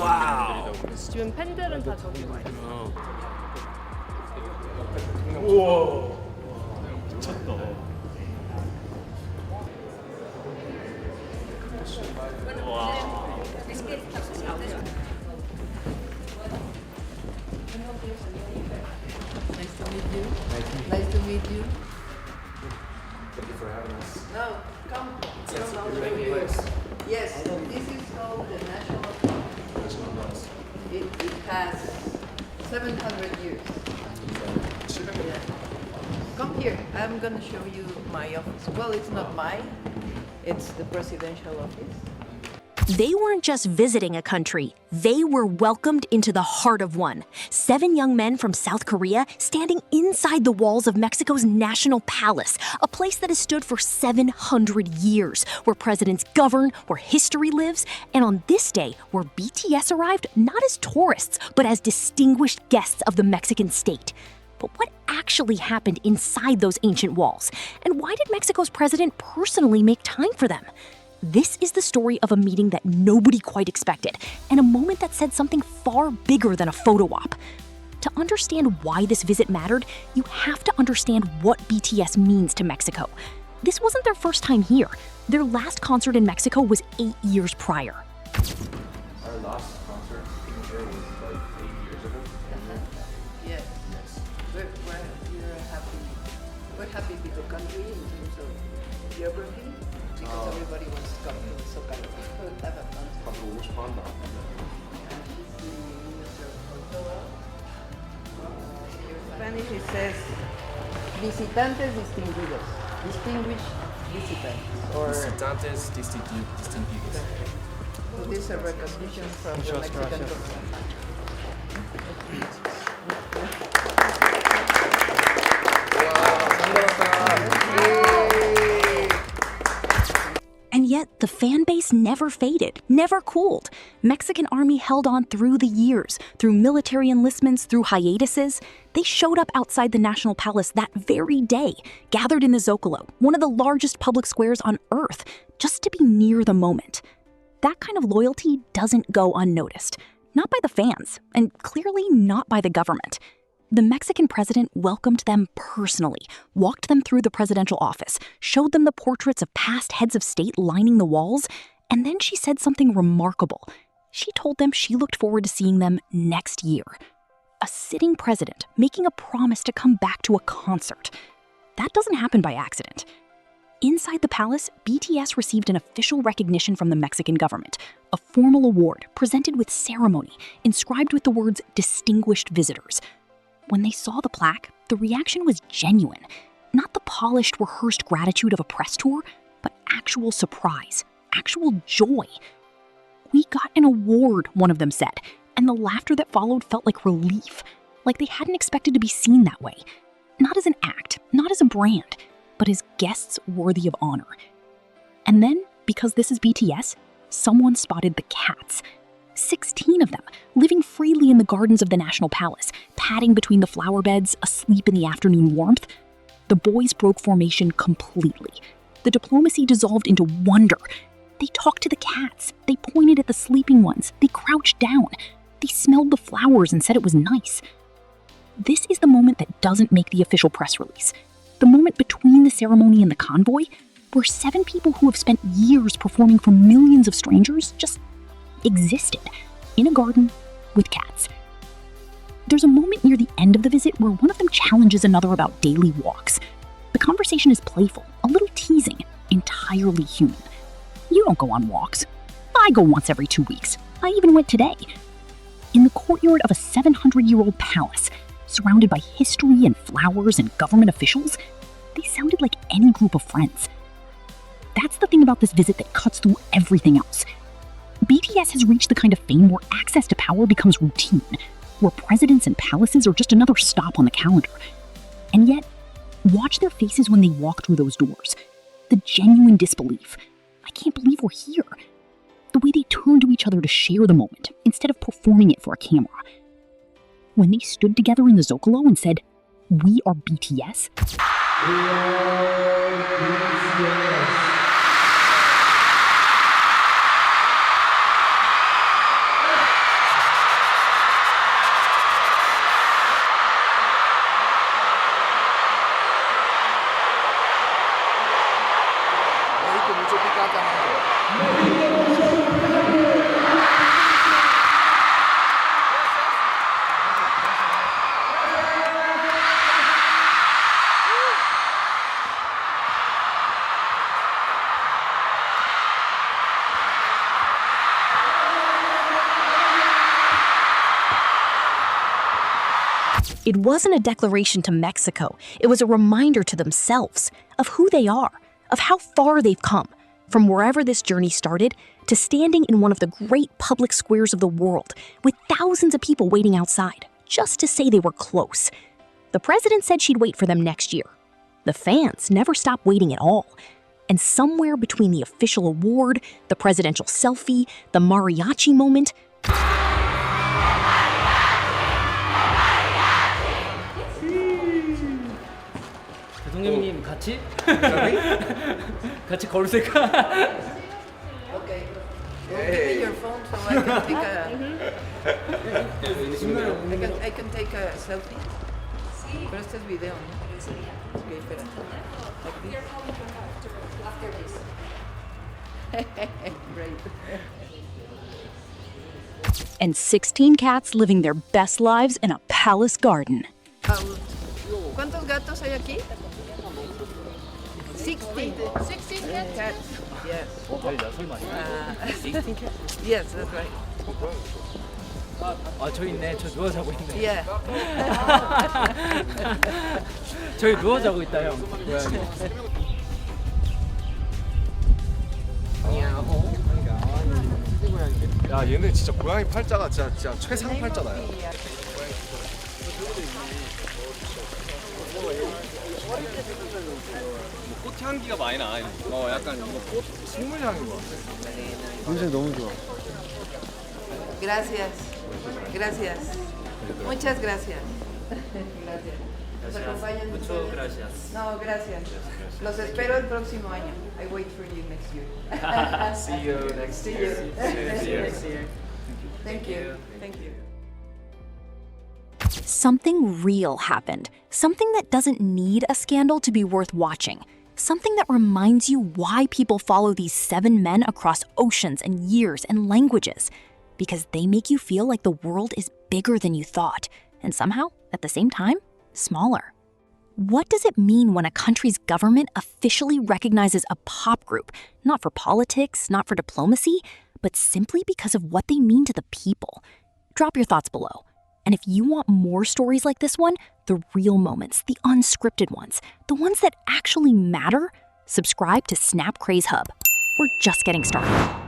와우. 지금 팬들은 다 저기 와 있어. 우와. 미쳤다. 와. Nice to meet you. Nice to meet you. Thank you for having us. No, come. Yes, Come you're over making here. place. Yes, this is called the National Park. National Bus. It has 700 years. Yeah. Come here. I'm going to show you my office. Well, it's not mine. It's the presidential office. They weren't just visiting a country, they were welcomed into the heart of one. 7 young men from South Korea standing inside the walls of Mexico's National Palace, a place that has stood for 700 years, where presidents govern, where history lives, and on this day, where BTS arrived not as tourists, but as distinguished guests of the Mexican state. But what actually happened inside those ancient walls? And why did Mexico's president personally make time for them? This is the story of a meeting that nobody quite expected, and a moment that said something far bigger than a photo op. To understand why this visit mattered, you have to understand what BTS means to Mexico. This wasn't their first time here. Their last concert in Mexico was 8 years prior. Our last concert here was like 8 years ago. Yes. Yes. We're happy with the country in terms of geography, because everybody wants to come to the Zócalo. Have a fun. 가보고 싶어 한다. And she's the Minister of Cultura. In Spanish it says visitantes distinguidos. Distinguished visitants. Or Visitantes distinguidos. so this is a recognition from the Mexican government. And yet, the fan base never faded, never cooled. Mexican army held on through the years, through military enlistments, through hiatuses. They showed up outside the National Palace that very day, gathered in the Zócalo, one of the largest public squares on Earth, just to be near the moment. That kind of loyalty doesn't go unnoticed. Not by the fans, and clearly not by the government. The Mexican president welcomed them personally, walked them through the presidential office, showed them the portraits of past heads of state lining the walls, and then she said something remarkable. She told them she looked forward to seeing them next year. A sitting president making a promise to come back to a concert. That doesn't happen by accident. Inside the palace, BTS received an official recognition from the Mexican government, a formal award presented with ceremony, inscribed with the words "Distinguished Visitors." When they saw the plaque, the reaction was genuine. Not the polished, rehearsed gratitude of a press tour, but actual surprise, actual joy. "We got an award," one of them said, and the laughter that followed felt like relief, like they hadn't expected to be seen that way. Not as an act, not as a brand, but as guests worthy of honor. And then, because this is BTS, someone spotted the cats. 16 of them, living freely in the gardens of the National Palace, padding between the flower beds, asleep in the afternoon warmth. The boys broke formation completely. The diplomacy dissolved into wonder. They talked to the cats. They pointed at the sleeping ones. They crouched down. They smelled the flowers and said it was nice. This is the moment that doesn't make the official press release. The moment between the ceremony and the convoy, where 7 people who have spent years performing for millions of strangers just existed in a garden with cats. There's a moment near the end of the visit where one of them challenges another about daily walks. The conversation is playful, a little teasing, entirely human. "You don't go on walks. I go once every 2 weeks. I even went today." In the courtyard of a 700-year-old palace, surrounded by history and flowers and government officials, they sounded like any group of friends. That's the thing about this visit that cuts through everything else. BTS has reached the kind of fame where access to power becomes routine, where presidents and palaces are just another stop on the calendar. And yet, watch their faces when they walk through those doors. The genuine disbelief. "I can't believe we're here." The way they turn to each other to share the moment, instead of performing it for a camera. When they stood together in the Zócalo and said, "We are BTS," It wasn't a declaration to Mexico. It was a reminder to themselves of who they are, of how far they've come, from wherever this journey started to standing in one of the great public squares of the world with thousands of people waiting outside just to say they were close. The president said she'd wait for them next year. The fans never stopped waiting at all. And somewhere between the official award, the presidential selfie, the mariachi moment, 대통령님 같이? 같이 걸으실까? Okay. Well, give me your phone so I can take a. I can take a selfie. Pero este es video, ¿no? Ok, espera. Great. and 16 cats living their best lives in a palace garden. ¿Cuántos gatos hay aquí? 16. 16 cats? Yes. 16 cats? Yes, that's right. 아, 저 있네. 저 누워 자고 있네. Yeah. 저기 누워 자고 있다, 형. 고양이. 야 얘네 진짜 고양이 팔자가 진짜 최상 팔자다요. 꽃 향기가 많이 나. 약간 이거 꽃 식물 향인 것 같아. 냄새 너무 좋아. Gracias. Gracias. Muchas gracias. Gracias. ¿Nos acompañan Muchas ustedes? gracias. No, gracias. Los espero el próximo año. I wait for you next year. See you next See year. you. See you next year. Thank you. Thank you. Something real happened. Something that doesn't need a scandal to be worth watching. Something that reminds you why people follow these 7 men across oceans and years and languages. Because they make you feel like the world is bigger than you thought, and somehow, at the same time, smaller. What does it mean when a country's government officially recognizes a pop group, not for politics, not for diplomacy, but simply because of what they mean to the people? Drop your thoughts below. And if you want more stories like this one, the real moments, the unscripted ones, the ones that actually matter, subscribe to SnapCrazeHub. We're just getting started.